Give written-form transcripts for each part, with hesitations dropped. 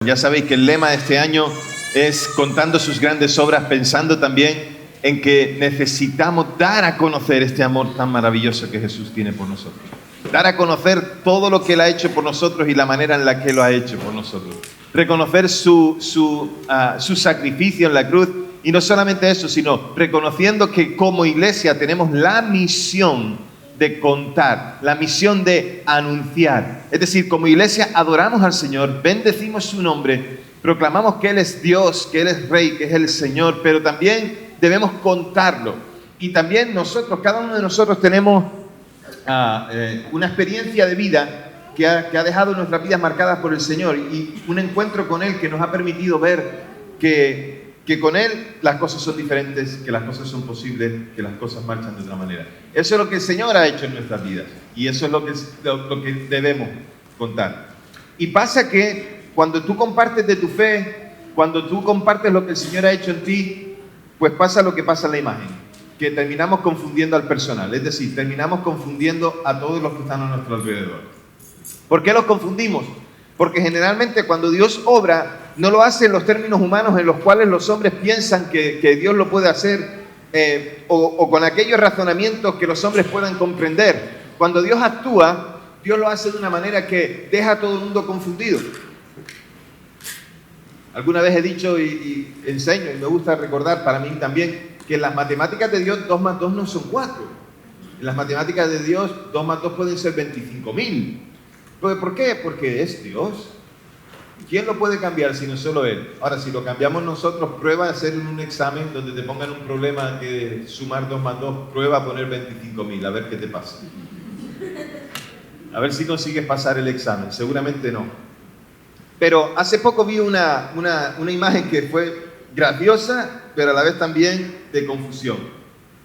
Ya sabéis que el lema de este año es contando sus grandes obras, pensando también en que necesitamos dar a conocer este amor tan maravilloso que Jesús tiene por nosotros. Dar a conocer todo lo que Él ha hecho por nosotros y la manera en la que lo ha hecho por nosotros. Reconocer su sacrificio en la cruz, y no solamente eso, sino reconociendo que como iglesia tenemos la misión de contar, la misión de anunciar. Es decir, como iglesia adoramos al Señor, bendecimos su nombre, proclamamos que Él es Dios, que Él es Rey, que es el Señor, pero también debemos contarlo. Y también nosotros, cada uno de nosotros tenemos una experiencia de vida que ha dejado nuestras vidas marcadas por el Señor y un encuentro con Él que nos ha permitido ver que con Él las cosas son diferentes, que las cosas son posibles, que las cosas marchan de otra manera. Eso es lo que el Señor ha hecho en nuestras vidas y eso es lo que debemos contar. Y pasa que cuando tú compartes de tu fe, cuando tú compartes lo que el Señor ha hecho en ti, pues pasa lo que pasa en la imagen, que terminamos confundiendo al personal, es decir, terminamos confundiendo a todos los que están a nuestro alrededor. ¿Por qué los confundimos? Porque generalmente cuando Dios obra, no lo hace en los términos humanos en los cuales los hombres piensan que Dios lo puede hacer o con aquellos razonamientos que los hombres puedan comprender. Cuando Dios actúa, Dios lo hace de una manera que deja a todo el mundo confundido. Alguna vez he dicho y enseño, y me gusta recordar para mí también, que en las matemáticas de Dios 2 más 2 no son 4. En las matemáticas de Dios 2 más 2 pueden ser 25.000. ¿Por qué? Porque es Dios. ¿Quién lo puede cambiar si no solo Él? Ahora, si lo cambiamos nosotros, prueba a hacer un examen donde te pongan un problema que sumar 2 más 2, prueba a poner 25.000, a ver qué te pasa. A ver si consigues pasar el examen, seguramente no. Pero hace poco vi una imagen que fue graciosa, pero a la vez también de confusión.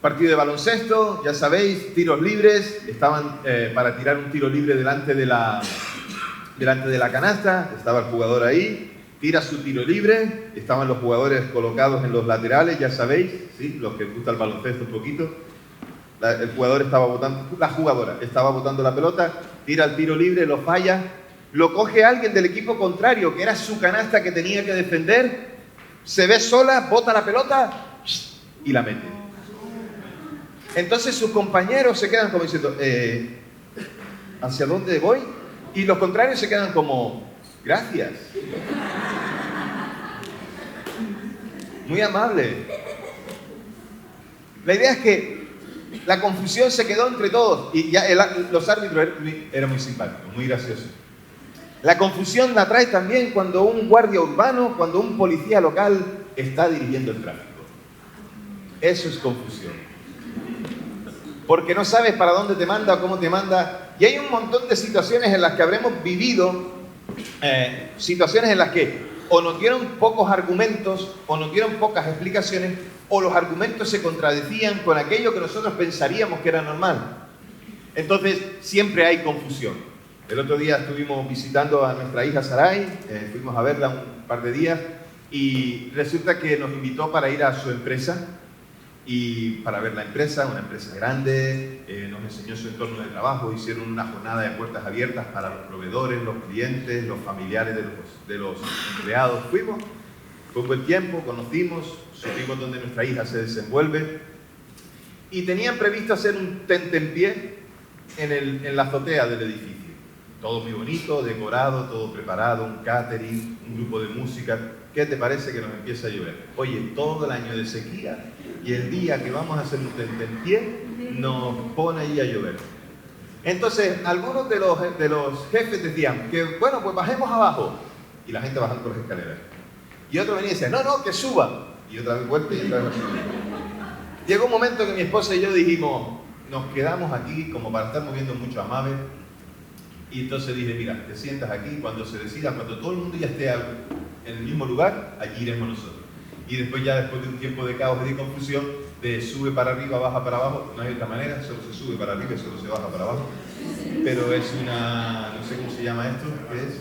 Partido de baloncesto, ya sabéis, tiros libres, estaban para tirar un tiro libre delante de la canasta, estaba el jugador ahí, tira su tiro libre, estaban los jugadores colocados en los laterales, ya sabéis, ¿sí? Los que gusta el baloncesto un poquito. El jugador estaba botando, la jugadora estaba botando la pelota, tira el tiro libre, lo falla, lo coge alguien del equipo contrario, que era su canasta que tenía que defender, se ve sola, bota la pelota y la mete. Entonces sus compañeros se quedan como diciendo, ¿hacia dónde voy? Y los contrarios se quedan como, gracias. Muy amable. La idea es que la confusión se quedó entre todos y ya los árbitros eran muy simpáticos, muy graciosos. La confusión la trae también cuando un guardia urbano, cuando un policía local está dirigiendo el tráfico. Eso es confusión. Porque no sabes para dónde te manda o cómo te manda. Y hay un montón de situaciones en las que habremos vivido, situaciones en las que o nos dieron pocos argumentos, o nos dieron pocas explicaciones, o los argumentos se contradecían con aquello que nosotros pensaríamos que era normal. Entonces, siempre hay confusión. El otro día estuvimos visitando a nuestra hija Sarai, fuimos a verla un par de días, y resulta que nos invitó para ir a su empresa, y para ver la empresa, una empresa grande, nos enseñó su entorno de trabajo, hicieron una jornada de puertas abiertas para los proveedores, los clientes, los familiares de los empleados. Fuimos, fue un buen tiempo, conocimos, supimos dónde nuestra hija se desenvuelve y tenían previsto hacer un tentempié en la azotea del edificio. Todo muy bonito, decorado, todo preparado, un catering, un grupo de música. ¿Qué te parece que nos empieza a llover? Oye, todo el año de sequía y el día que vamos a hacer un tentempié nos pone ahí a llover. Entonces, algunos de los jefes decían que, bueno, pues bajemos abajo. Y la gente bajando por las escaleras. Y otro venía y decía, no, que suba. Y otra vez vuelta y otra vez suba. Llegó un momento que mi esposa y yo dijimos, nos quedamos aquí como para estar moviendo mucho a Mabel. Y entonces dije, mira, te sientas aquí, cuando se decida, cuando todo el mundo ya esté en el mismo lugar, allí iremos nosotros. Y después de un tiempo de caos y de confusión, de sube para arriba, baja para abajo, no hay otra manera, solo se sube para arriba y solo se baja para abajo. Pero es una, no sé cómo se llama esto, ¿qué es?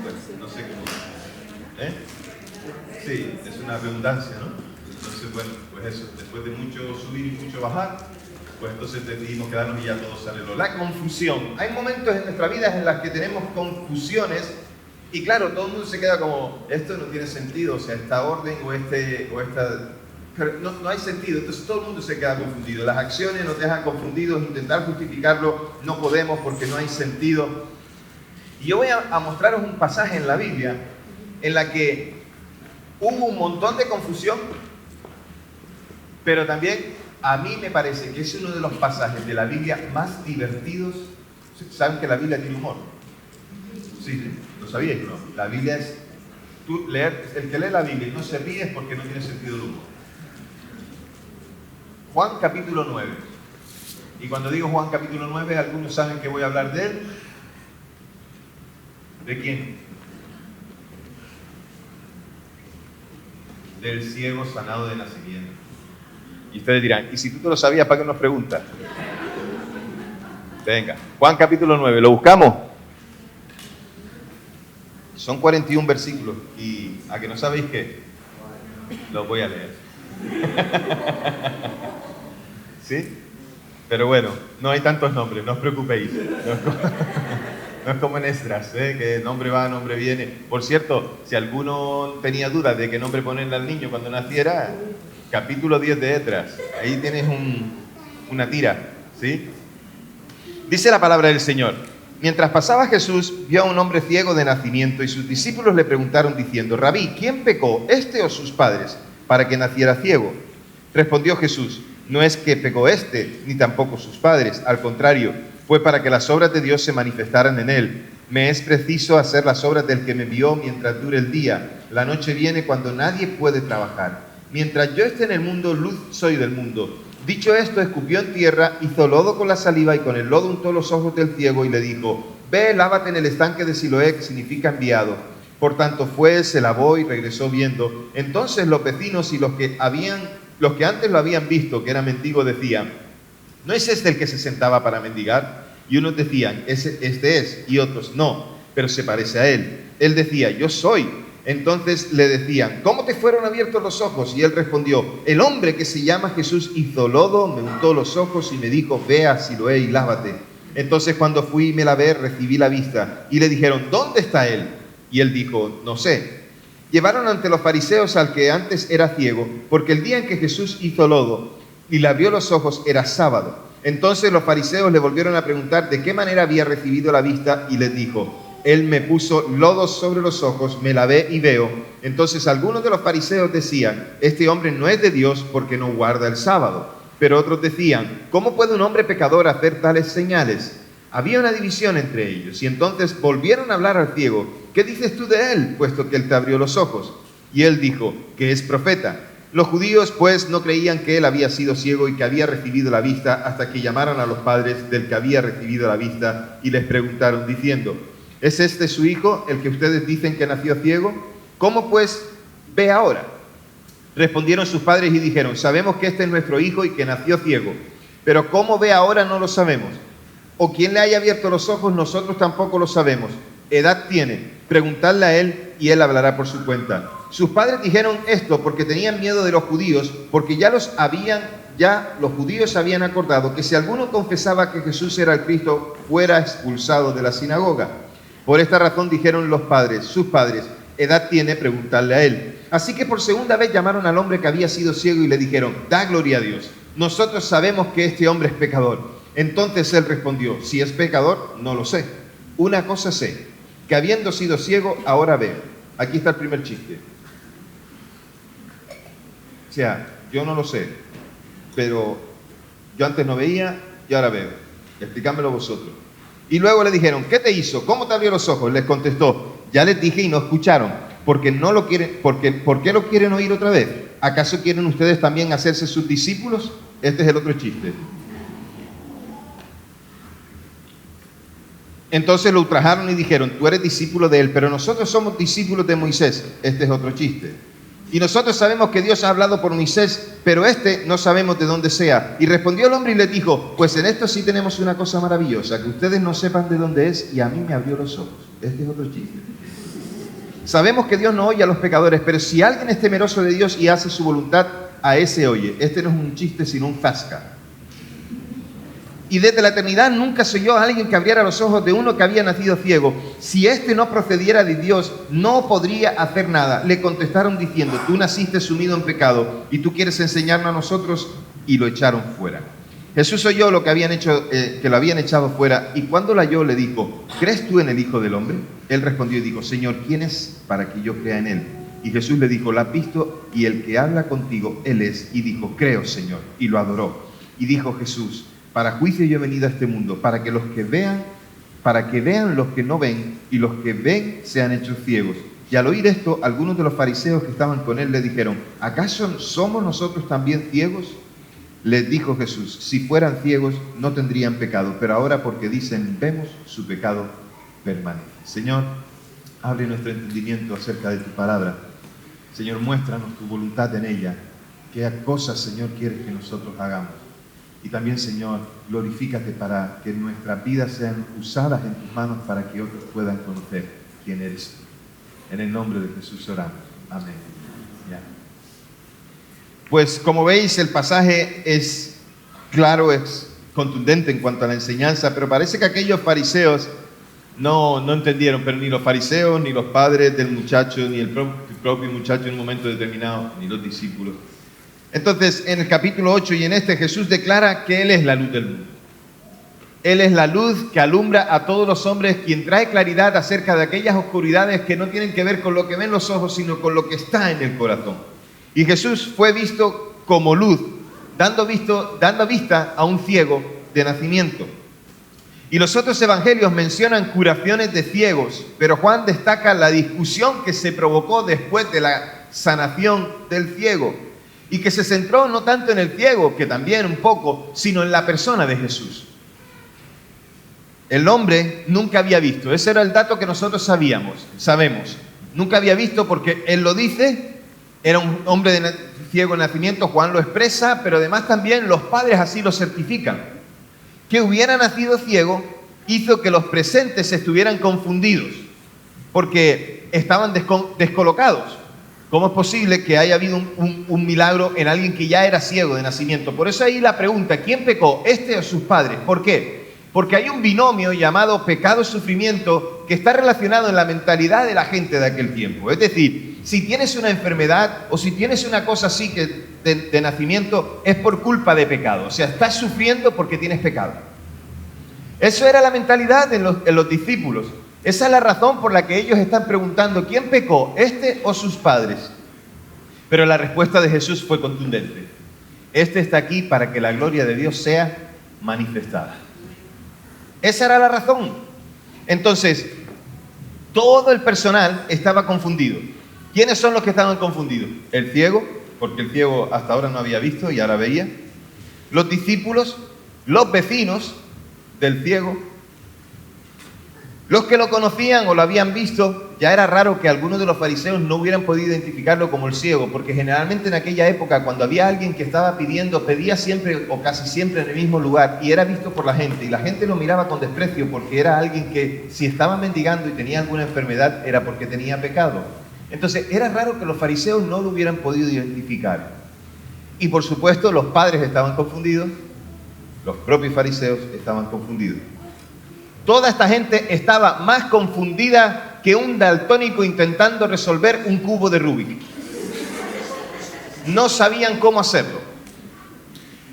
Pues, no sé cómo. Sí, es una redundancia, ¿no? Entonces, bueno, pues eso, después de mucho subir y mucho bajar, pues entonces decidimos quedarnos y ya todo sale. La confusión. Hay momentos en nuestra vida en las que tenemos confusiones Y claro, todo el mundo se queda como, esto no tiene sentido, o sea, esta orden o esta... Pero no hay sentido, entonces todo el mundo se queda confundido. Las acciones nos dejan confundidos, intentar justificarlo no podemos porque no hay sentido. Y yo voy a mostraros un pasaje en la Biblia en la que hubo un montón de confusión, pero también a mí me parece que es uno de los pasajes de la Biblia más divertidos. ¿Saben que la Biblia tiene humor? Sí, ¿lo sabíais? No. La Biblia es... el que lee la Biblia y no se ríe es porque no tiene sentido el humor. Juan capítulo 9. Y cuando digo Juan capítulo 9, algunos saben que voy a hablar de él. ¿De quién? Del ciego sanado de nacimiento. Y ustedes dirán, ¿y si tú te lo sabías, para qué nos preguntas? Venga, Juan capítulo 9, ¿lo buscamos? Son 41 versículos y ¿a que no sabéis qué? Los voy a leer. ¿Sí? Pero bueno, no hay tantos nombres, no os preocupéis. No es como en Esdras, que nombre va, nombre viene. Por cierto, si alguno tenía dudas de qué nombre ponerle al niño cuando naciera, capítulo 10 de Esdras. Ahí tienes una tira, ¿sí? Dice la palabra del Señor. Mientras pasaba Jesús, vio a un hombre ciego de nacimiento y sus discípulos le preguntaron diciendo, Rabí, ¿quién pecó, este o sus padres, para que naciera ciego? Respondió Jesús, no es que pecó este, ni tampoco sus padres, al contrario, fue para que las obras de Dios se manifestaran en él. Me es preciso hacer las obras del que me envió mientras dure el día. La noche viene cuando nadie puede trabajar. Mientras yo esté en el mundo, luz soy del mundo. Dicho esto, escupió en tierra, hizo lodo con la saliva y con el lodo untó los ojos del ciego y le dijo, ve, lávate en el estanque de Siloé, que significa enviado. Por tanto fue, se lavó y regresó viendo. Entonces los vecinos y los que antes lo habían visto, que era mendigo, decían, ¿no es este el que se sentaba para mendigar? Y unos decían, este es, y otros, no, pero se parece a él. Él decía, yo soy. Entonces le decían, ¿cómo te fueron abiertos los ojos? Y él respondió, el hombre que se llama Jesús hizo lodo, me untó los ojos y me dijo, ve a Siloé y lávate. Entonces cuando fui y me lavé, recibí la vista. Y le dijeron, ¿dónde está él? Y él dijo, no sé. Llevaron ante los fariseos al que antes era ciego, porque el día en que Jesús hizo lodo y le abrió los ojos era sábado. Entonces los fariseos le volvieron a preguntar de qué manera había recibido la vista y les dijo, él me puso lodo sobre los ojos, me lavé y veo. Entonces algunos de los fariseos decían, este hombre no es de Dios porque no guarda el sábado. Pero otros decían, ¿cómo puede un hombre pecador hacer tales señales? Había una división entre ellos y entonces volvieron a hablar al ciego, ¿qué dices tú de él, puesto que él te abrió los ojos? Y él dijo, que es profeta. Los judíos pues no creían que él había sido ciego y que había recibido la vista hasta que llamaron a los padres del que había recibido la vista y les preguntaron diciendo, ¿es este su hijo, el que ustedes dicen que nació ciego? ¿Cómo pues ve ahora? Respondieron sus padres y dijeron, sabemos que este es nuestro hijo y que nació ciego, pero cómo ve ahora no lo sabemos. O quién le haya abierto los ojos, nosotros tampoco lo sabemos. Edad tiene, preguntadle a él y él hablará por su cuenta. Sus padres dijeron esto porque tenían miedo de los judíos, porque ya los judíos habían acordado que si alguno confesaba que Jesús era el Cristo, fuera expulsado de la sinagoga. Por esta razón dijeron sus padres, edad tiene, preguntadle a él. Así que por segunda vez llamaron al hombre que había sido ciego y le dijeron, da gloria a Dios. Nosotros sabemos que este hombre es pecador. Entonces él respondió, si es pecador, no lo sé. Una cosa sé, que habiendo sido ciego, ahora veo. Aquí está el primer chiste. O sea, yo no lo sé, pero yo antes no veía y ahora veo. Explícamelo vosotros. Y luego le dijeron, ¿qué te hizo? ¿Cómo te abrió los ojos? Les contestó, ya les dije y no escucharon, porque no lo quieren, ¿por qué lo quieren oír otra vez? ¿Acaso quieren ustedes también hacerse sus discípulos? Este es el otro chiste. Entonces lo ultrajaron y dijeron, tú eres discípulo de él, pero nosotros somos discípulos de Moisés. Este es otro chiste. Y nosotros sabemos que Dios ha hablado por Moisés, pero no sabemos de dónde sea. Y respondió el hombre y le dijo, pues en esto sí tenemos una cosa maravillosa, que ustedes no sepan de dónde es y a mí me abrió los ojos. Este es otro chiste. Sabemos que Dios no oye a los pecadores, pero si alguien es temeroso de Dios y hace su voluntad, a ese oye. Este no es un chiste, sino un zasca. Y desde la eternidad nunca se oyó a alguien que abriera los ojos de uno que había nacido ciego. Si éste no procediera de Dios, no podría hacer nada. Le contestaron diciendo: tú naciste sumido en pecado y tú quieres enseñarnos a nosotros. Y lo echaron fuera. Jesús oyó lo que habían hecho, que lo habían echado fuera, y cuando lo halló le dijo: ¿crees tú en el Hijo del Hombre? Él respondió y dijo: Señor, ¿quién es para que yo crea en él? Y Jesús le dijo: lo has visto, y el que habla contigo, él es. Y dijo: creo, Señor. Y lo adoró. Y dijo Jesús: para juicio yo he venido a este mundo, para que vean los que no ven, y los que ven sean hechos ciegos. Y al oír esto, algunos de los fariseos que estaban con él le dijeron: ¿acaso somos nosotros también ciegos? Les dijo Jesús: si fueran ciegos no tendrían pecado, pero ahora porque dicen vemos, su pecado permanece. Señor, abre nuestro entendimiento acerca de tu palabra. Señor, muéstranos tu voluntad en ella. ¿Qué cosas, Señor, quieres que nosotros hagamos? Y también, Señor, glorifícate para que nuestras vidas sean usadas en tus manos para que otros puedan conocer quién eres tú. En el nombre de Jesús oramos. Amén. Ya. Pues como veis, el pasaje es claro, es contundente en cuanto a la enseñanza, pero parece que aquellos fariseos no entendieron, pero ni los fariseos, ni los padres del muchacho, ni el propio muchacho en un momento determinado, ni los discípulos. Entonces, en el capítulo 8 y en este, Jesús declara que Él es la luz del mundo. Él es la luz que alumbra a todos los hombres, quien trae claridad acerca de aquellas oscuridades que no tienen que ver con lo que ven los ojos, sino con lo que está en el corazón. Y Jesús fue visto como luz, dando vista a un ciego de nacimiento. Y los otros evangelios mencionan curaciones de ciegos, pero Juan destaca la discusión que se provocó después de la sanación del ciego, y que se centró no tanto en el ciego, que también un poco, sino en la persona de Jesús. El hombre nunca había visto, ese era el dato que nosotros sabemos. Nunca había visto porque Él lo dice. Era un hombre ciego de nacimiento, Juan lo expresa, pero además también los padres así lo certifican. Que hubiera nacido ciego hizo que los presentes estuvieran confundidos, porque estaban descolocados. ¿Cómo es posible que haya habido un milagro en alguien que ya era ciego de nacimiento? Por eso ahí la pregunta: ¿quién pecó, este o sus padres? ¿Por qué? Porque hay un binomio llamado pecado-sufrimiento que está relacionado en la mentalidad de la gente de aquel tiempo. Es decir, si tienes una enfermedad o si tienes una cosa así que de nacimiento, es por culpa de pecado. O sea, estás sufriendo porque tienes pecado. Eso era la mentalidad en los discípulos. Esa es la razón por la que ellos están preguntando: ¿quién pecó, este o sus padres? Pero la respuesta de Jesús fue contundente: este está aquí para que la gloria de Dios sea manifestada. Esa era la razón. Entonces, todo el personal estaba confundido. ¿Quiénes son los que estaban confundidos? El ciego, porque el ciego hasta ahora no había visto y ahora veía. Los discípulos, los vecinos del ciego, los que lo conocían o lo habían visto. Ya era raro que algunos de los fariseos no hubieran podido identificarlo como el ciego, porque generalmente en aquella época, cuando había alguien que estaba pedía siempre o casi siempre en el mismo lugar y era visto por la gente, y la gente lo miraba con desprecio porque era alguien que, si estaba mendigando y tenía alguna enfermedad, era porque tenía pecado. Entonces era raro que los fariseos no lo hubieran podido identificar. Y por supuesto los padres estaban confundidos, los propios fariseos estaban confundidos. Toda esta gente estaba más confundida que un daltónico intentando resolver un cubo de Rubik. No sabían cómo hacerlo.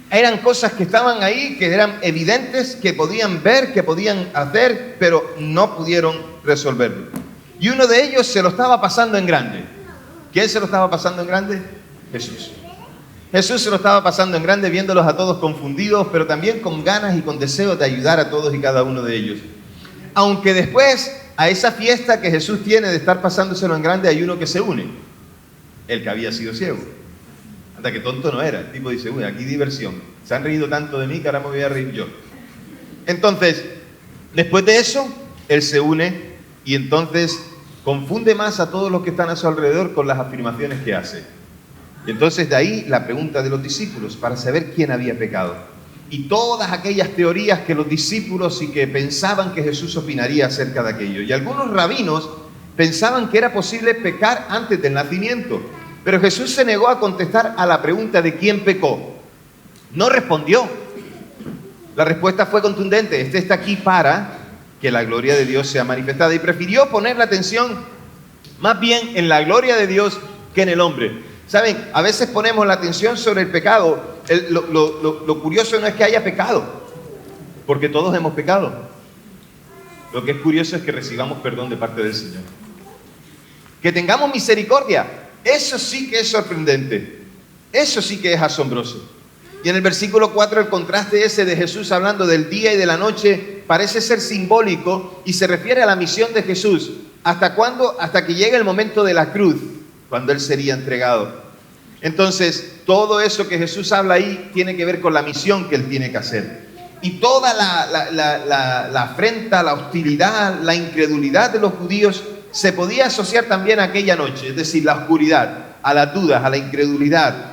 Eran cosas que estaban ahí, que eran evidentes, que podían ver, que podían hacer, pero no pudieron resolverlo. Y uno de ellos se lo estaba pasando en grande. ¿Quién se lo estaba pasando en grande? Jesús. Jesús se lo estaba pasando en grande, viéndolos a todos confundidos, pero también con ganas y con deseos de ayudar a todos y cada uno de ellos. Aunque después, a esa fiesta que Jesús tiene de estar pasándoselo en grande, hay uno que se une, el que había sido ciego. Hasta que tonto no era. El tipo dice: uy, aquí diversión. Se han reído tanto de mí que ahora me voy a reír yo. Entonces, después de eso, él se une y entonces confunde más a todos los que están a su alrededor con las afirmaciones que hace. Y entonces de ahí la pregunta de los discípulos para saber quién había pecado. Y todas aquellas teorías que los discípulos y que pensaban que Jesús opinaría acerca de aquello. Y algunos rabinos pensaban que era posible pecar antes del nacimiento. Pero Jesús se negó a contestar a la pregunta de quién pecó. No respondió. La respuesta fue contundente: este está aquí para que la gloria de Dios sea manifestada. Y prefirió poner la atención más bien en la gloria de Dios que en el hombre. ¿Saben? A veces ponemos la atención sobre el pecado. Lo curioso no es que haya pecado, porque todos hemos pecado. Lo que es curioso es que recibamos perdón de parte del Señor. Que tengamos misericordia. Eso sí que es sorprendente. Eso sí que es asombroso. Y en el versículo 4, el contraste ese de Jesús hablando del día y de la noche parece ser simbólico y se refiere a la misión de Jesús. ¿Hasta cuándo? Hasta que llegue el momento de la cruz, cuando Él sería entregado. Entonces, todo eso que Jesús habla ahí tiene que ver con la misión que Él tiene que hacer. Y toda la afrenta, la hostilidad, la incredulidad de los judíos se podía asociar también a aquella noche, es decir, la oscuridad, a las dudas, a la incredulidad.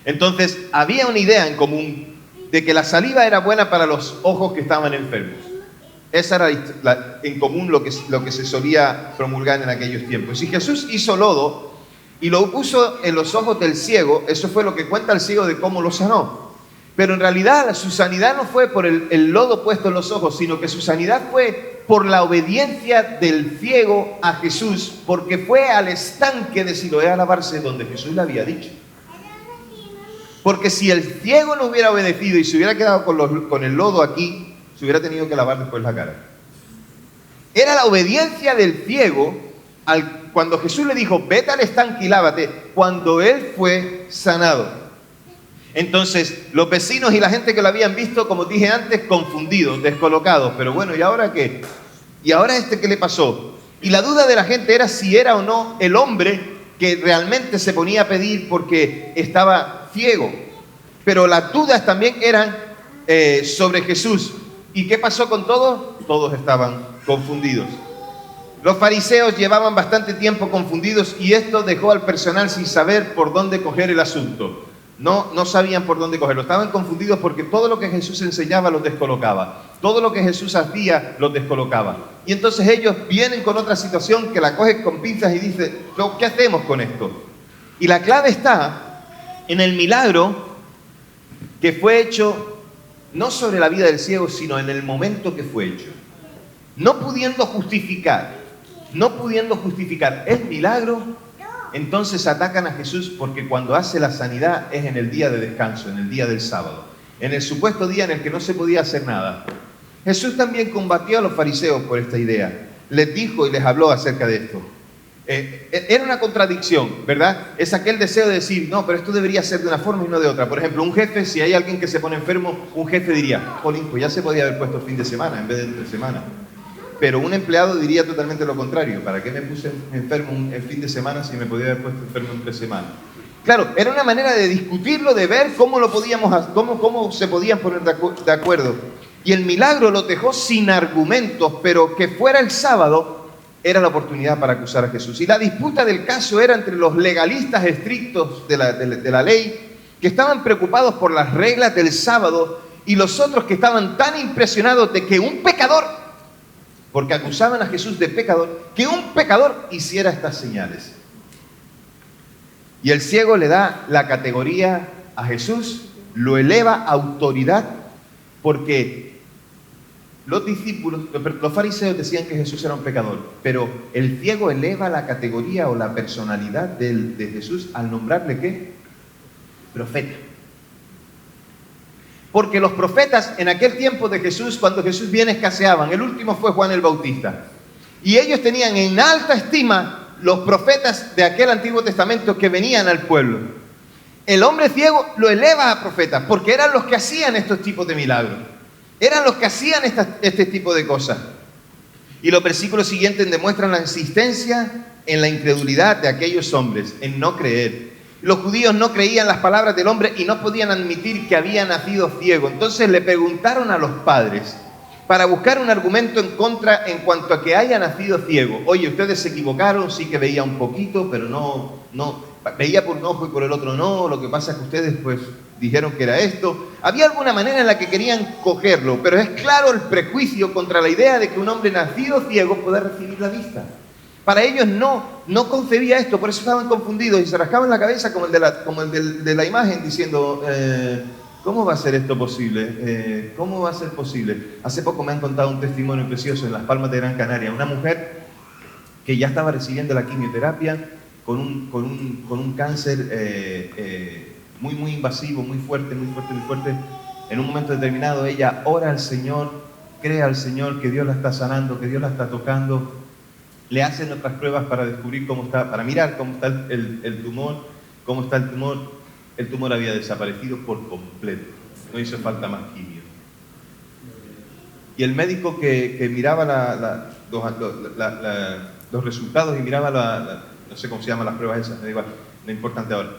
Entonces, había una idea en común de que la saliva era buena para los ojos que estaban enfermos. Esa era en común lo que se solía promulgar en aquellos tiempos. Si Jesús hizo lodo y lo puso en los ojos del ciego, eso fue lo que cuenta el ciego de cómo lo sanó. Pero en realidad su sanidad no fue por el lodo puesto en los ojos, sino que su sanidad fue por la obediencia del ciego a Jesús, porque fue al estanque de Siloé a lavarse donde Jesús le había dicho. Porque si el ciego no hubiera obedecido y se hubiera quedado con el lodo aquí, se hubiera tenido que lavar después la cara. Era la obediencia del ciego cuando Jesús le dijo, vete al estanque y lávate, cuando él fue sanado. Entonces, los vecinos y la gente que lo habían visto, como dije antes, confundidos, descolocados. Pero bueno, ¿y ahora qué? ¿Y ahora qué le pasó? Y la duda de la gente era si era o no el hombre que realmente se ponía a pedir porque estaba ciego. Pero las dudas también eran sobre Jesús. ¿Y qué pasó con todos? Todos estaban confundidos. Los fariseos llevaban bastante tiempo confundidos y esto dejó al personal sin saber por dónde coger el asunto. No sabían por dónde cogerlo. Estaban confundidos porque todo lo que Jesús enseñaba los descolocaba. Todo lo que Jesús hacía los descolocaba. Y entonces ellos vienen con otra situación que la cogen con pinzas y dicen, ¿qué hacemos con esto? Y la clave está en el milagro que fue hecho no sobre la vida del ciego, sino en el momento que fue hecho. No pudiendo justificar el milagro, entonces atacan a Jesús porque cuando hace la sanidad es en el día de descanso, en el día del sábado, en el supuesto día en el que no se podía hacer nada. Jesús también combatió a los fariseos por esta idea. Les dijo y les habló acerca de esto. Era una contradicción, ¿verdad? Es aquel deseo de decir, no, pero esto debería ser de una forma y no de otra. Por ejemplo, un jefe, si hay alguien que se pone enfermo, un jefe diría, jolín, pues ya se podía haber puesto fin de semana en vez de entre semana. Pero un empleado diría totalmente lo contrario. ¿Para qué me puse enfermo el fin de semana si me podía haber puesto enfermo entre semana? Claro, era una manera de discutirlo, de ver cómo se podían poner de acuerdo. Y el milagro lo dejó sin argumentos, pero que fuera el sábado era la oportunidad para acusar a Jesús. Y la disputa del caso era entre los legalistas estrictos de la ley, que estaban preocupados por las reglas del sábado, y los otros que estaban tan impresionados de que un pecador, porque acusaban a Jesús de pecador, que un pecador hiciera estas señales. Y el ciego le da la categoría a Jesús, lo eleva a autoridad, porque los fariseos decían que Jesús era un pecador, pero el ciego eleva la categoría o la personalidad de Jesús al nombrarle ¿qué? Profeta. Porque los profetas en aquel tiempo de Jesús, cuando Jesús viene, escaseaban. El último fue Juan el Bautista. Y ellos tenían en alta estima los profetas de aquel Antiguo Testamento que venían al pueblo. El hombre ciego lo eleva a profeta, porque eran los que hacían estos tipos de milagros. Eran los que hacían este tipo de cosas. Y los versículos siguientes demuestran la insistencia en la incredulidad de aquellos hombres, en no creer. Los judíos no creían las palabras del hombre y no podían admitir que había nacido ciego. Entonces le preguntaron a los padres para buscar un argumento en contra en cuanto a que haya nacido ciego. Oye, ustedes se equivocaron, sí que veía un poquito, pero no veía por un ojo y por el otro no. Lo que pasa es que ustedes pues dijeron que era esto. Había alguna manera en la que querían cogerlo, pero es claro el prejuicio contra la idea de que un hombre nacido ciego pueda recibir la vista. Para ellos no concebía esto, por eso estaban confundidos y se rascaban la cabeza como el de la imagen diciendo, ¿cómo va a ser esto posible? ¿Cómo va a ser posible? Hace poco me han contado un testimonio precioso en Las Palmas de Gran Canaria. Una mujer que ya estaba recibiendo la quimioterapia con un cáncer muy, muy invasivo, muy fuerte, muy fuerte, muy fuerte. En un momento determinado ella ora al Señor, cree al Señor que Dios la está sanando, que Dios la está tocando. Le hacen otras pruebas para descubrir cómo está, para mirar cómo está el tumor, cómo está el tumor. El tumor había desaparecido por completo, no hizo falta más quimio. Y el médico que miraba los resultados y miraba no sé cómo se llaman las pruebas esas, me da igual, no es importante ahora.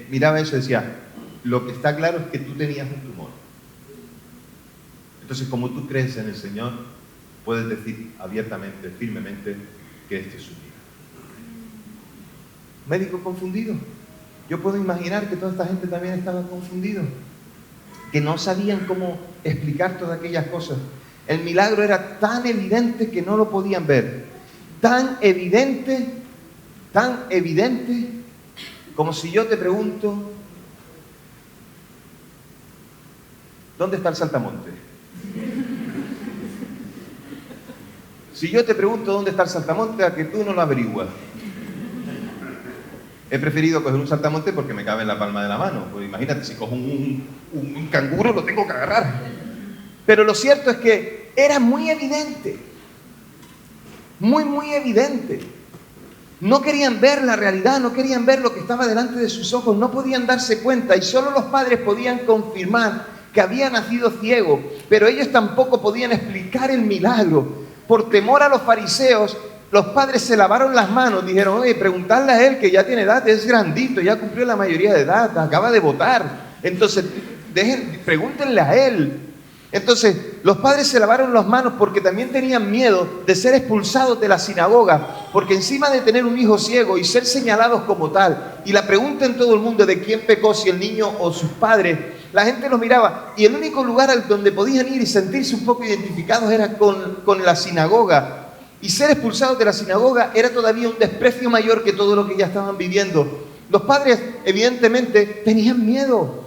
Miraba eso y decía, lo que está claro es que tú tenías un tumor. Entonces, como tú crees en el Señor, puedes decir abiertamente, firmemente, que este es su vida. Médico confundido. Yo puedo imaginar que toda esta gente también estaba confundido, que no sabían cómo explicar todas aquellas cosas. El milagro era tan evidente que no lo podían ver. Tan evidente, como si yo te pregunto, ¿dónde está el saltamonte? Si yo te pregunto dónde está el saltamonte, a que tú no lo averiguas. He preferido coger un saltamonte porque me cabe en la palma de la mano. Pues imagínate, si cojo un canguro lo tengo que agarrar. Pero lo cierto es que era muy evidente. Muy, muy evidente. No querían ver la realidad, no querían ver lo que estaba delante de sus ojos, no podían darse cuenta y solo los padres podían confirmar que había nacido ciego, pero ellos tampoco podían explicar el milagro. Por temor a los fariseos, los padres se lavaron las manos, dijeron, oye, preguntarle a él que ya tiene edad, es grandito, ya cumplió la mayoría de edad, acaba de votar. Entonces, pregúntenle a él. Entonces, los padres se lavaron las manos porque también tenían miedo de ser expulsados de la sinagoga, porque encima de tener un hijo ciego y ser señalados como tal, y la pregunta en todo el mundo de quién pecó, si el niño o sus padres, la gente los miraba, y el único lugar al donde podían ir y sentirse un poco identificados era con la sinagoga. Y ser expulsados de la sinagoga era todavía un desprecio mayor que todo lo que ya estaban viviendo. Los padres, evidentemente, tenían miedo.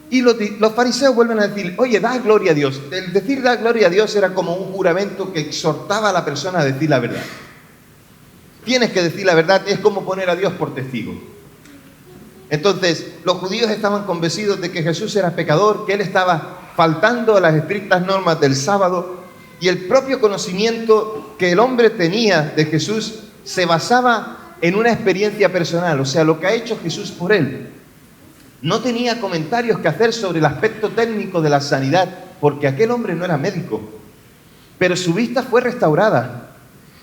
Y los fariseos vuelven a decir, oye, da gloria a Dios. El decir da gloria a Dios era como un juramento que exhortaba a la persona a decir la verdad. Tienes que decir la verdad, es como poner a Dios por testigo. Entonces, los judíos estaban convencidos de que Jesús era pecador, que él estaba faltando a las estrictas normas del sábado, y el propio conocimiento que el hombre tenía de Jesús se basaba en una experiencia personal, o sea, lo que ha hecho Jesús por él. No tenía comentarios que hacer sobre el aspecto técnico de la sanidad, porque aquel hombre no era médico, pero su vista fue restaurada.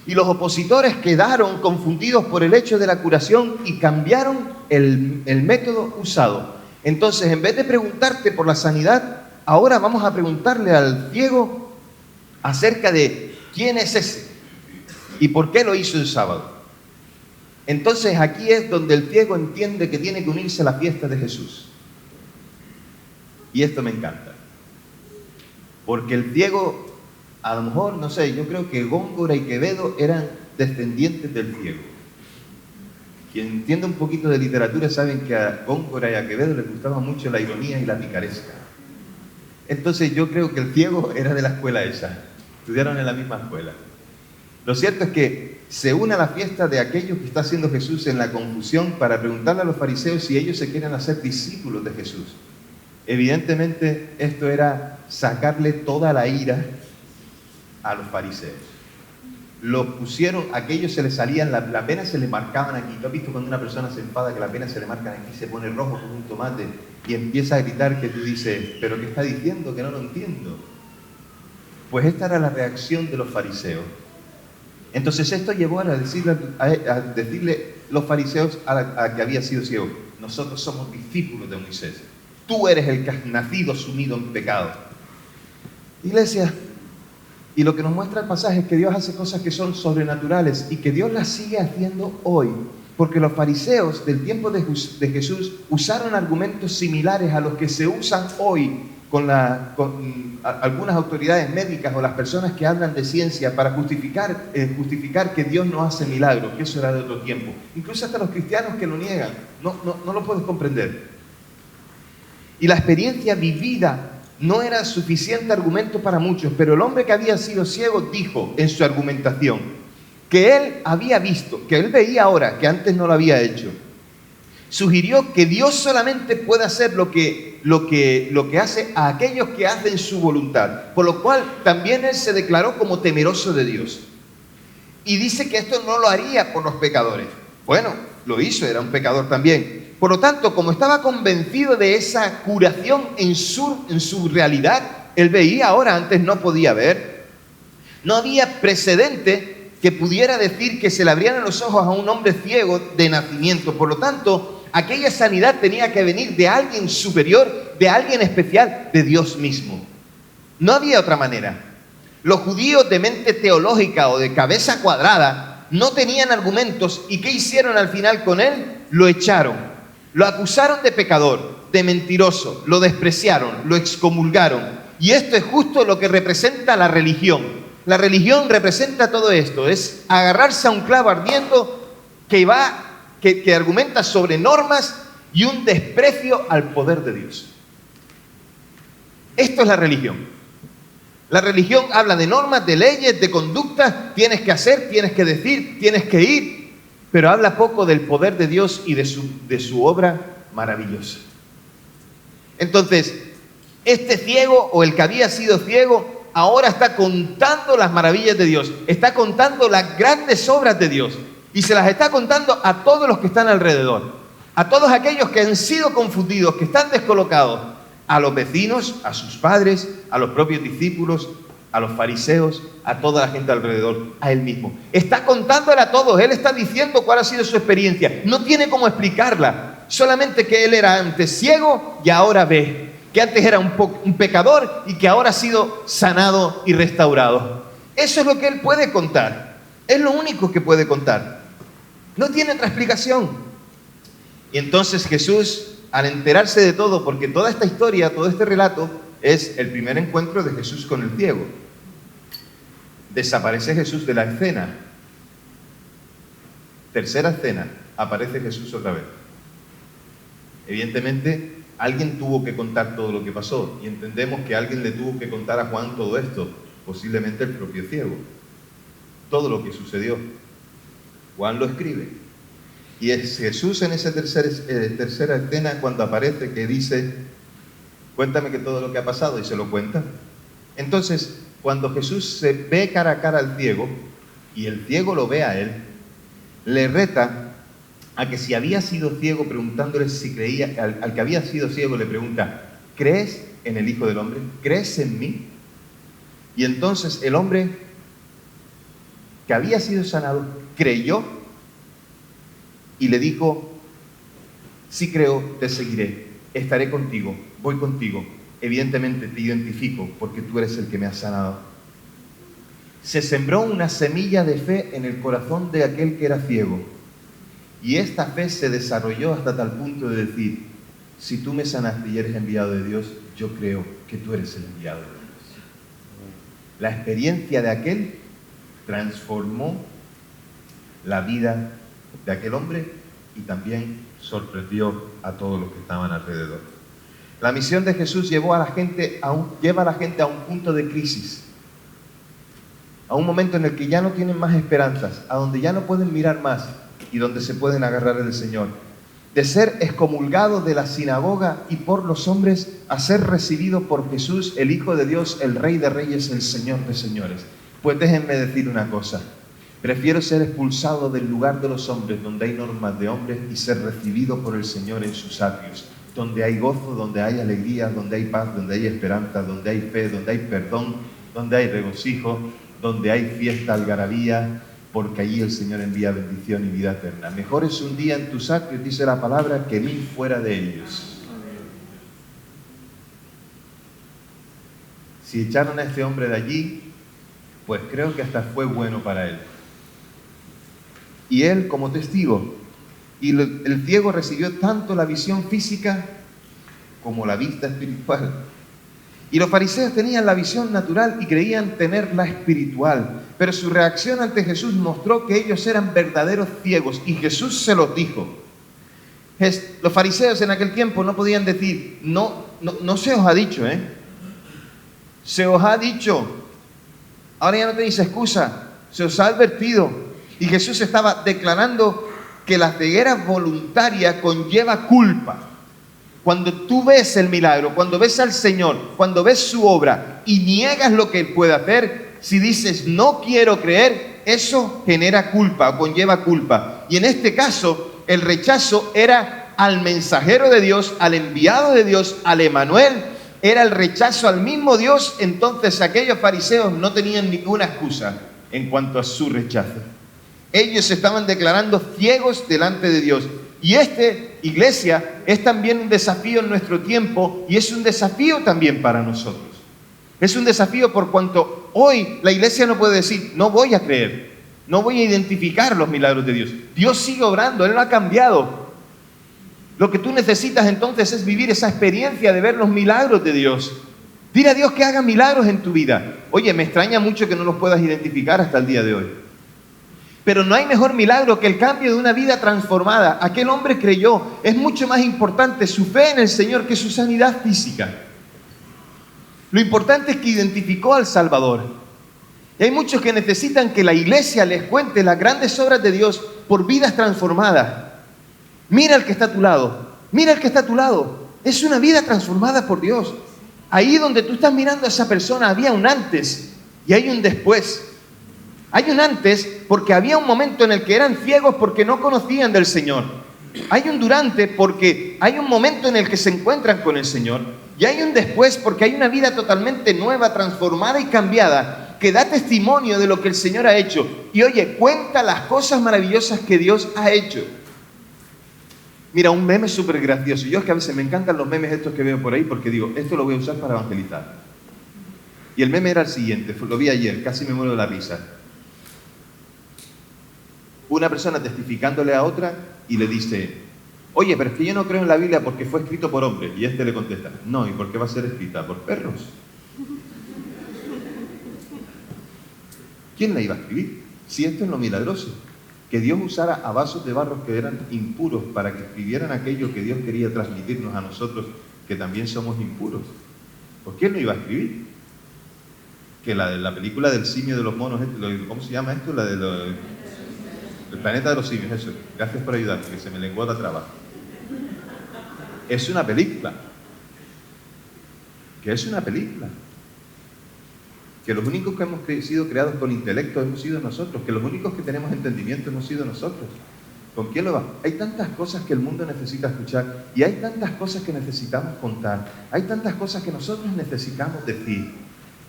Y los opositores quedaron confundidos por el hecho de la curación y cambiaron el método usado. Entonces, en vez de preguntarte por la sanidad, ahora vamos a preguntarle al ciego acerca de quién es ese y por qué lo hizo el sábado. Entonces, aquí es donde el ciego entiende que tiene que unirse a la fiesta de Jesús. Y esto me encanta. Porque el ciego, a lo mejor, no sé, yo creo que Góngora y Quevedo eran descendientes del ciego. Quien entiende un poquito de literatura saben que a Góngora y a Quevedo les gustaba mucho la ironía y la picaresca. Entonces yo creo que el ciego era de la escuela esa. Estudiaron en la misma escuela. Lo cierto es que se une a la fiesta de aquellos que está haciendo Jesús en la confusión para preguntarle a los fariseos si ellos se quieren hacer discípulos de Jesús. Evidentemente esto era sacarle toda la ira a los fariseos. Los pusieron, aquellos se les salían, la pena se le marcaban aquí. ¿Tú has visto cuando una persona se enfada que la pena se le marcan aquí, se pone rojo como un tomate y empieza a gritar que tú dices, ¿pero qué está diciendo? Que no lo entiendo. Pues esta era la reacción de los fariseos. Entonces esto llevó a decirle los fariseos a que había sido ciego, nosotros somos discípulos de Moisés. Tú eres el que has nacido sumido en pecado. Iglesia, y lo que nos muestra el pasaje es que Dios hace cosas que son sobrenaturales y que Dios las sigue haciendo hoy. Porque los fariseos del tiempo de Jesús usaron argumentos similares a los que se usan hoy con algunas autoridades médicas o las personas que hablan de ciencia para justificar que Dios no hace milagros, que eso era de otro tiempo. Incluso hasta los cristianos que lo niegan, no lo puedes comprender. Y la experiencia vivida no era suficiente argumento para muchos, pero el hombre que había sido ciego dijo en su argumentación que él había visto, que él veía ahora, que antes no lo había hecho. Sugirió que Dios solamente puede hacer lo que hace a aquellos que hacen su voluntad, por lo cual también él se declaró como temeroso de Dios. Y dice que esto no lo haría por los pecadores. Bueno, lo hizo, era un pecador también. Por lo tanto, como estaba convencido de esa curación en su realidad, él veía ahora, antes no podía ver. No había precedente que pudiera decir que se le abrieran los ojos a un hombre ciego de nacimiento. Por lo tanto, aquella sanidad tenía que venir de alguien superior, de alguien especial, de Dios mismo. No había otra manera. Los judíos de mente teológica o de cabeza cuadrada no tenían argumentos. ¿Y qué hicieron al final con él? Lo echaron. Lo acusaron de pecador, de mentiroso, lo despreciaron, lo excomulgaron. Y esto es justo lo que representa la religión. La religión representa todo esto, es agarrarse a un clavo ardiendo que argumenta sobre normas y un desprecio al poder de Dios. Esto es la religión. La religión habla de normas, de leyes, de conductas, tienes que hacer, tienes que decir, tienes que ir, pero habla poco del poder de Dios y de su obra maravillosa. Entonces, este ciego o el que había sido ciego ahora está contando las maravillas de Dios, está contando las grandes obras de Dios y se las está contando a todos los que están alrededor, a todos aquellos que han sido confundidos, que están descolocados, a los vecinos, a sus padres, a los propios discípulos, a los fariseos, a toda la gente alrededor, a él mismo. Está contándole a todos, él está diciendo cuál ha sido su experiencia. No tiene cómo explicarla, solamente que él era antes ciego y ahora ve, que antes era un pecador y que ahora ha sido sanado y restaurado. Eso es lo que él puede contar, es lo único que puede contar. No tiene otra explicación. Y entonces Jesús, al enterarse de todo, porque toda esta historia, todo este relato, es el primer encuentro de Jesús con el ciego. Desaparece Jesús de la escena. Tercera escena, aparece Jesús otra vez. Evidentemente, alguien tuvo que contar todo lo que pasó, y entendemos que alguien le tuvo que contar a Juan todo esto, posiblemente el propio ciego. Todo lo que sucedió. Juan lo escribe. Y es Jesús en esa tercera escena cuando aparece que dice, cuéntame que todo lo que ha pasado, y se lo cuenta. Entonces, cuando Jesús se ve cara a cara al ciego, y el ciego lo ve a él, le reta a que si había sido ciego, preguntándole si creía, al que había sido ciego le pregunta, ¿crees en el Hijo del Hombre? ¿Crees en mí? Y entonces el hombre que había sido sanado creyó y le dijo, sí creo, te seguiré, estaré contigo, voy contigo, evidentemente te identifico porque tú eres el que me has sanado. Se sembró una semilla de fe en el corazón de aquel que era ciego, y esta fe se desarrolló hasta tal punto de decir, si tú me sanaste y eres enviado de Dios, yo creo que tú eres el enviado de Dios. La experiencia de aquel transformó la vida de aquel hombre y también sorprendió a todos los que estaban alrededor. La misión de Jesús lleva a la gente a un punto de crisis, a un momento en el que ya no tienen más esperanzas, a donde ya no pueden mirar más y donde se pueden agarrar del Señor. De ser excomulgado de la sinagoga y por los hombres a ser recibido por Jesús, el Hijo de Dios, el Rey de Reyes, el Señor de Señores. Pues déjenme decir una cosa. Prefiero ser expulsado del lugar de los hombres, donde hay normas de hombres, y ser recibido por el Señor en sus atrios, donde hay gozo, donde hay alegría, donde hay paz, donde hay esperanza, donde hay fe, donde hay perdón, donde hay regocijo, donde hay fiesta, algarabía, porque allí el Señor envía bendición y vida eterna. Mejor es un día en tus atrios, dice la palabra, que 1000 fuera de ellos. Si echaron a este hombre de allí, pues creo que hasta fue bueno para él. Y él como testigo, y el ciego recibió tanto la visión física como la vista espiritual. Y los fariseos tenían la visión natural y creían tener la espiritual, pero su reacción ante Jesús mostró que ellos eran verdaderos ciegos, y Jesús se los dijo. Los fariseos en aquel tiempo no podían decir, no no se os ha dicho, se os ha dicho. Ahora ya no tenéis excusa, se os ha advertido. Y Jesús estaba declarando que la ceguera voluntaria conlleva culpa. Cuando tú ves el milagro, cuando ves al Señor, cuando ves su obra y niegas lo que Él puede hacer, si dices no quiero creer, eso genera culpa o conlleva culpa. Y en este caso, el rechazo era al mensajero de Dios, al enviado de Dios, al Emanuel, era el rechazo al mismo Dios. Entonces aquellos fariseos no tenían ninguna excusa en cuanto a su rechazo. Ellos se estaban declarando ciegos delante de Dios. Y iglesia, es también un desafío en nuestro tiempo y es un desafío también para nosotros. Es un desafío por cuanto hoy la iglesia no puede decir, no voy a creer, no voy a identificar los milagros de Dios. Dios sigue obrando, Él no ha cambiado. Lo que tú necesitas entonces es vivir esa experiencia de ver los milagros de Dios. Dile a Dios que haga milagros en tu vida. Oye, me extraña mucho que no los puedas identificar hasta el día de hoy. Pero no hay mejor milagro que el cambio de una vida transformada. Aquel hombre creyó. Es mucho más importante su fe en el Señor que su sanidad física. Lo importante es que identificó al Salvador. Y hay muchos que necesitan que la iglesia les cuente las grandes obras de Dios por vidas transformadas. Mira al que está a tu lado. Mira al que está a tu lado. Es una vida transformada por Dios. Ahí donde tú estás mirando a esa persona había un antes y hay un después. Hay un antes porque había un momento en el que eran ciegos porque no conocían del Señor. Hay un durante porque hay un momento en el que se encuentran con el Señor. Y hay un después porque hay una vida totalmente nueva, transformada y cambiada, que da testimonio de lo que el Señor ha hecho. Y oye, cuenta las cosas maravillosas que Dios ha hecho. Mira, un meme súper gracioso. Yo es que a veces me encantan los memes estos que veo por ahí porque digo, esto lo voy a usar para evangelizar. Y el meme era el siguiente, lo vi ayer, casi me muero de la risa. Una persona testificándole a otra y le dice, oye, pero es que yo no creo en la Biblia porque fue escrito por hombres. Y este le contesta, no, ¿y por qué va a ser escrita? Por perros. ¿Quién la iba a escribir? Si esto es lo milagroso, que Dios usara a vasos de barro que eran impuros para que escribieran aquello que Dios quería transmitirnos a nosotros, que también somos impuros. ¿Por qué no iba a escribir? Que la película del simio de los monos, ¿cómo se llama esto? El planeta de los simios, eso. Gracias por ayudarme, que se me lenguó la traba. Es una película. Que es una película. Que los únicos que hemos sido creados con intelecto hemos sido nosotros. Que los únicos que tenemos entendimiento hemos sido nosotros. ¿Con quién lo va? Hay tantas cosas que el mundo necesita escuchar y hay tantas cosas que necesitamos contar. Hay tantas cosas que nosotros necesitamos decir.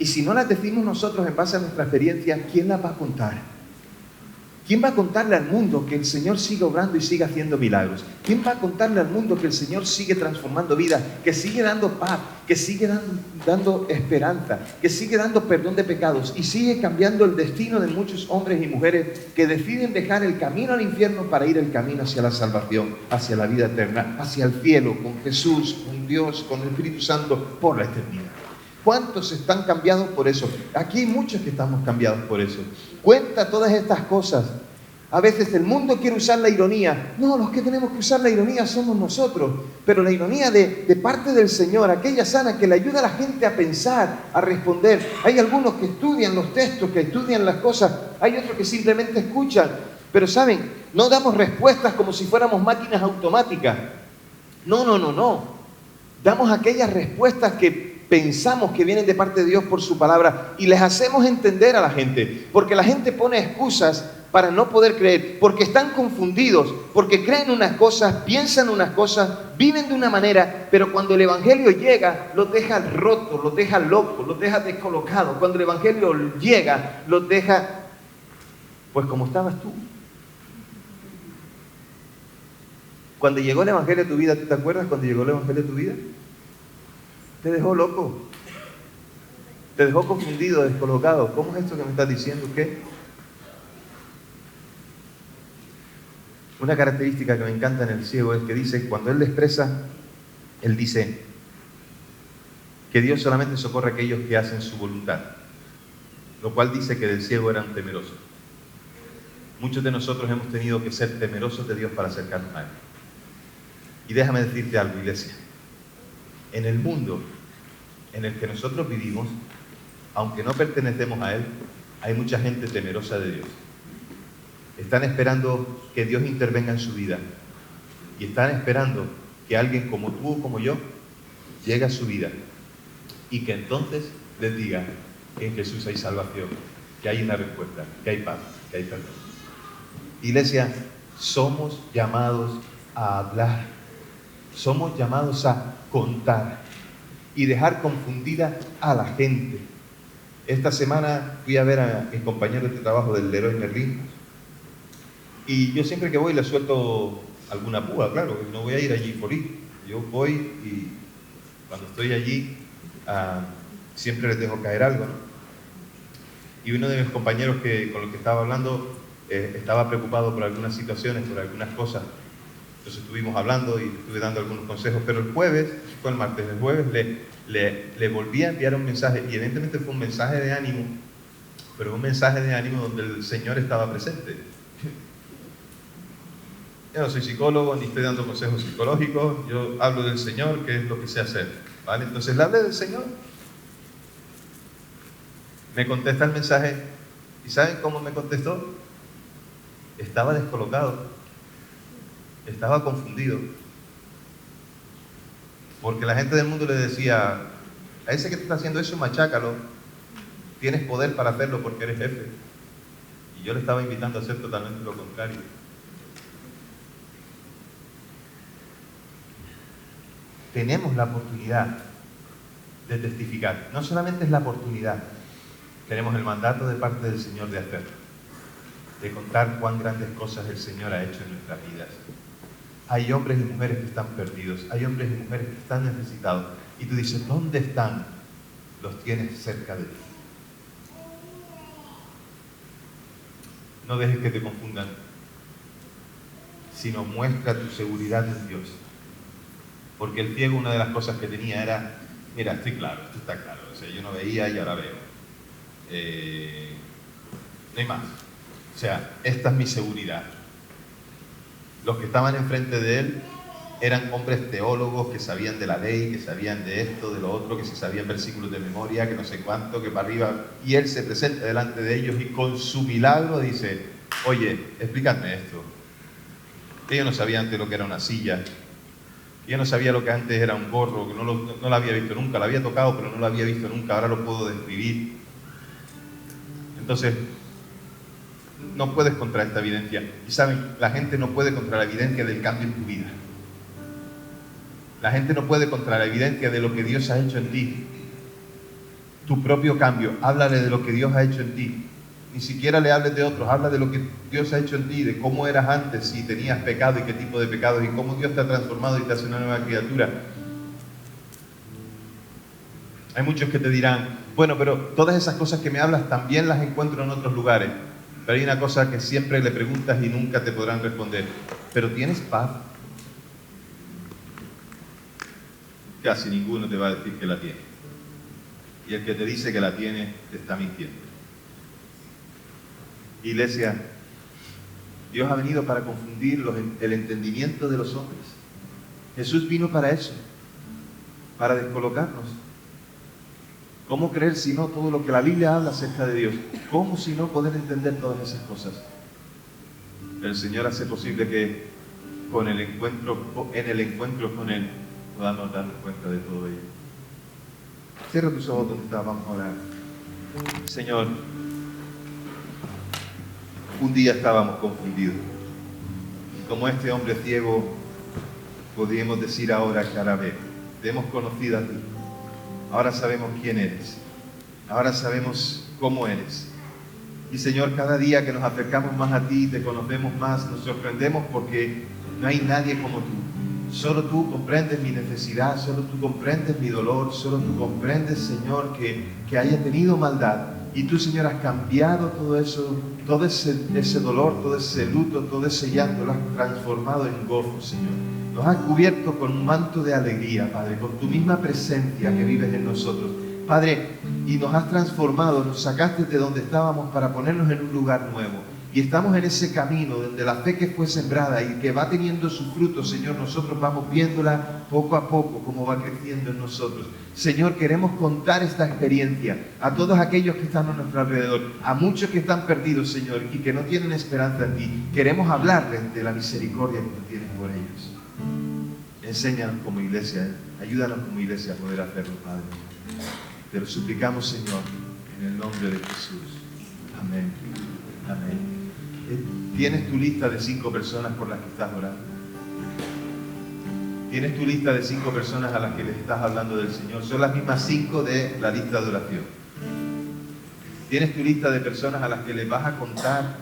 Y si no las decimos nosotros en base a nuestra experiencia, ¿quién las va a contar? ¿Quién va a contarle al mundo que el Señor sigue obrando y sigue haciendo milagros? ¿Quién va a contarle al mundo que el Señor sigue transformando vidas, que sigue dando paz, que sigue dando esperanza, que sigue dando perdón de pecados y sigue cambiando el destino de muchos hombres y mujeres que deciden dejar el camino al infierno para ir el camino hacia la salvación, hacia la vida eterna, hacia el cielo, con Jesús, con Dios, con el Espíritu Santo, por la eternidad? ¿Cuántos están cambiados por eso? Aquí hay muchos que estamos cambiados por eso. Cuenta todas estas cosas. A veces el mundo quiere usar la ironía. No, los que tenemos que usar la ironía somos nosotros. Pero la ironía de parte del Señor, aquella sana que le ayuda a la gente a pensar, a responder. Hay algunos que estudian los textos, que estudian las cosas. Hay otros que simplemente escuchan. Pero ¿saben? No damos respuestas como si fuéramos máquinas automáticas. No. Damos aquellas respuestas que pensamos que vienen de parte de Dios por su palabra y les hacemos entender a la gente, porque la gente pone excusas para no poder creer, porque están confundidos, porque creen unas cosas, piensan unas cosas, viven de una manera, pero cuando el Evangelio llega, los deja rotos, los deja locos, los deja descolocados. Cuando el Evangelio llega, los deja, pues como estabas tú. Cuando llegó el Evangelio a tu vida, ¿tú te acuerdas cuando llegó el Evangelio a tu vida? Te dejó loco, te dejó confundido, descolocado. ¿Cómo es esto que me estás diciendo? ¿Qué? Una característica que me encanta en el ciego es que dice, cuando él le expresa, él dice que Dios solamente socorre a aquellos que hacen su voluntad, lo cual dice que del ciego eran temerosos. Muchos de nosotros hemos tenido que ser temerosos de Dios para acercarnos a Él. Y déjame decirte algo, iglesia. en el mundo en el que nosotros vivimos, aunque no pertenecemos a él, hay mucha gente temerosa de Dios. Están esperando que Dios intervenga en su vida. Y están esperando que alguien como tú o como yo llegue a su vida. Y que entonces les diga que en Jesús hay salvación, que hay una respuesta, que hay paz, que hay perdón. Iglesia, somos llamados a hablar. Somos llamados a contar y dejar confundida a la gente. Esta semana fui a ver a mis compañeros de trabajo del Leroy Merlin. Y yo siempre que voy le suelto alguna púa, claro, no voy a ir allí por ir. Yo voy y cuando estoy allí siempre les dejo caer algo, ¿no? Y uno de mis compañeros con los que estaba hablando estaba preocupado por algunas situaciones, por algunas cosas. Entonces estuvimos hablando y le estuve dando algunos consejos, pero el jueves, fue el martes, el jueves le volví a enviar un mensaje y evidentemente fue un mensaje de ánimo, pero un mensaje de ánimo donde el Señor estaba presente. Yo no soy psicólogo, ni estoy dando consejos psicológicos, yo hablo del Señor, que es lo que sé hacer, ¿vale? Entonces le hablé del Señor. Me contesta el mensaje, ¿y saben cómo me contestó? Estaba descolocado, estaba confundido, porque la gente del mundo le decía, a ese que te está haciendo eso, machácalo, tienes poder para hacerlo porque eres jefe. Y yo le estaba invitando a hacer totalmente lo contrario. Tenemos la oportunidad de testificar. No solamente es la oportunidad, tenemos el mandato de parte del Señor de hacerlo, de contar cuán grandes cosas el Señor ha hecho en nuestras vidas. Hay hombres y mujeres que están perdidos, hay hombres y mujeres que están necesitados. Y tú dices, ¿dónde están? Los tienes cerca de ti. No dejes que te confundan, sino muestra tu seguridad en Dios. Porque el ciego, una de las cosas que tenía era, mira, estoy claro, esto está claro, o sea, yo no veía y ahora veo. No hay más. O sea, esta es mi seguridad. Los que estaban enfrente de él eran hombres teólogos que sabían de la ley, que sabían de esto, de lo otro, que se sabían versículos de memoria, que no sé cuánto, que para arriba. Y él se presenta delante de ellos y con su milagro dice, oye, explícame esto. Ellos no sabían antes lo que era una silla. Yo no sabía lo que antes era un gorro, que no lo había visto nunca, lo había tocado, pero no lo había visto nunca, ahora lo puedo describir. Entonces, no puedes contra esta evidencia. Y saben, la gente no puede contra la evidencia del cambio en tu vida. La gente no puede contra la evidencia de lo que Dios ha hecho en ti. Tu propio cambio, háblale de lo que Dios ha hecho en ti. Ni siquiera le hables de otros, habla de lo que Dios ha hecho en ti, de cómo eras antes, si tenías pecado y qué tipo de pecados, y cómo Dios te ha transformado y te hace una nueva criatura. Hay muchos que te dirán, bueno, pero todas esas cosas que me hablas también las encuentro en otros lugares. Pero hay una cosa que siempre le preguntas y nunca te podrán responder. ¿Pero tienes paz? Casi ninguno te va a decir que la tiene. Y el que te dice que la tiene, te está mintiendo. Iglesia, Dios ha venido para confundir el entendimiento de los hombres. Jesús vino para eso, para descolocarnos. ¿Cómo creer si no todo lo que la Biblia habla acerca de Dios? ¿Cómo si no poder entender todas esas cosas? El Señor hace posible que en el encuentro con Él podamos darnos cuenta de todo ello. Cierra tus ojos donde estás, vamos a orar. Señor, un día estábamos confundidos. Y como este hombre ciego, podríamos decir ahora que ahora veo. Te hemos conocido a ti. Ahora sabemos quién eres. Ahora sabemos cómo eres. Y Señor, cada día que nos acercamos más a ti, te conocemos más, nos sorprendemos porque no hay nadie como tú. Solo tú comprendes mi necesidad, solo tú comprendes mi dolor, solo tú comprendes, Señor, que haya tenido maldad. Y tú, Señor, has cambiado todo eso, todo ese dolor, todo ese luto, todo ese llanto, lo has transformado en gozo, Señor. Nos has cubierto con un manto de alegría, Padre, con tu misma presencia que vives en nosotros. Padre, y nos has transformado, nos sacaste de donde estábamos para ponernos en un lugar nuevo. y estamos en ese camino donde la fe que fue sembrada y que va teniendo su fruto, Señor, nosotros vamos viéndola poco a poco, como va creciendo en nosotros. Señor, queremos contar esta experiencia a todos aquellos que están a nuestro alrededor, a muchos que están perdidos, Señor, y que no tienen esperanza en ti. Queremos hablarles de la misericordia que tú tienes por ellos. Enséñanos como iglesia, ayúdanos como iglesia a poder hacerlo, Padre. Te lo suplicamos, Señor, en el nombre de Jesús. Amén. Amén. ¿Tienes tu lista de 5 personas por las que estás orando? ¿Tienes tu lista de 5 personas a las que les estás hablando del Señor? Son las mismas 5 de la lista de oración. ¿Tienes tu lista de personas a las que les vas a contar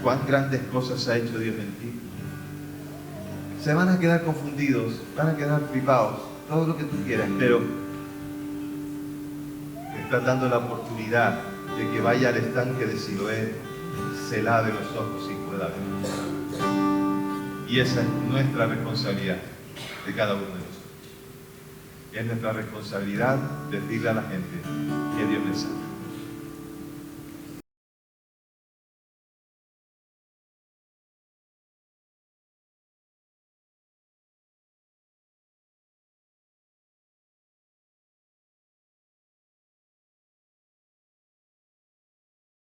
cuán grandes cosas ha hecho Dios en ti? Se van a quedar confundidos, van a quedar flipados, todo lo que tú quieras, pero te estás dando la oportunidad de que vaya al estanque de Siloé, se lave los ojos y pueda ver. Y esa es nuestra responsabilidad de cada uno de nosotros. Es nuestra responsabilidad decirle a la gente que Dios les ama.